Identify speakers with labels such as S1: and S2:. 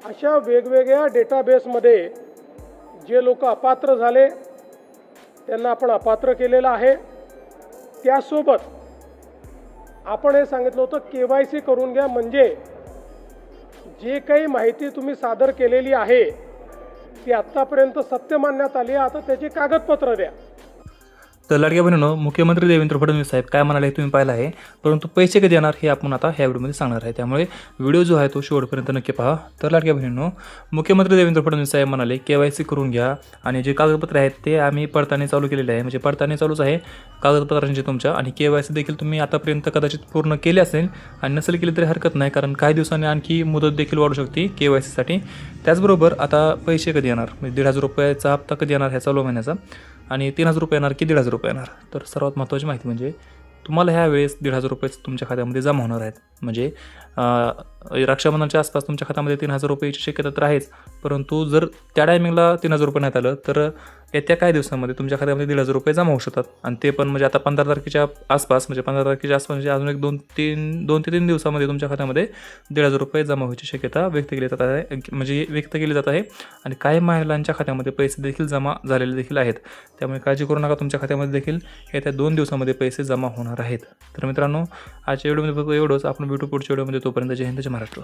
S1: अशा वेगवेगळ्या डेटाबेसमध्ये जे लोक अपात्र झाले त्यांना आपण अपात्र केलेलं आहे। त्यासोबत आपण हे सांगितलं होतं KYC करून घ्या, म्हणजे जे काही माहिती तुम्ही सादर केलेली आहे ती आत्तापर्यंत सत्य मानण्यात आली, आता त्याची कागदपत्र द्या।
S2: तर लाडक्या बहिणींनो, मुख्यमंत्री देवेंद्र फडणवीस साहेब काय म्हणाले तुम्ही पाहिलं आहे, परंतु पैसे कधी येणार हे आपण आता ह्या व्हिडिओमध्ये सांगणार आहे। त्यामुळे व्हिडिओ जो आहे तो शेवटपर्यंत नक्की पहा। तर लाडक्या बहिणींनो, मुख्यमंत्री देवेंद्र फडणवीस साहेब म्हणाले KYC करून घ्या आणि जे कागदपत्र आहेत ते आम्ही पडताळणी चालू केलेले आहे, म्हणजे पडताळणी चालूच आहे कागदपत्रांची तुमच्या, आणि KYC देखील तुम्ही आतापर्यंत कदाचित पूर्ण केले असेल आणि नसेल केली तरी हरकत नाही, कारण काही दिवसांनी आणखी मुदत देखील वाढू शकते KYCसाठी। त्याचबरोबर आता पैसे कधी येणार, म्हणजे 1,500 रुपयाचा हप्ता कधी येणार ह्या चालू महिन्याचा, आणि 3,000 रुपये येणार की 1,500 रुपये येणार। तर सर्वात महत्त्वाची माहिती म्हणजे तुम्हाला ह्या वेळेस 1,500 रुपये तुमच्या खात्यामध्ये जमा होणार आहेत। म्हणजे रक्षाबंधनाच्या आसपास तुमच्या खात्यामध्ये 3,000 रुपयाची शक्यता तर आहेच, परंतु जर त्या टायमिंगला 3,000 रुपये नाही आलं तर येत्या काही दिवसांमध्ये तुमच्या खात्यामध्ये 1,500 रुपये जमा होऊ शकतात। आणि ते पण म्हणजे आता 15 तारखेच्या आसपास, म्हणजे 15 तारखेच्या आसपास म्हणजे अजून एक 2 ते 3 दिवसामध्ये तुमच्या खात्यामध्ये 1,500 रुपये जमा व्हायची शक्यता व्यक्त केली जात आहे, म्हणजे व्यक्त केली जात आहे। आणि काही महिलांच्या खात्यामध्ये पैसे देखील जमा झालेले देखील आहेत, त्यामुळे काळजी करू नका, तुमच्या खात्यामध्ये देखील येत्या 2 दिवसामध्ये पैसे जमा होणार आहेत। तर मित्रांनो, आजच्या व्हिडिओमध्ये फक्त एवढंच, आपण भेटू पुढच्या व्हिडिओमध्ये, तोपर्यंत जय हिंद जय महाराष्ट्र।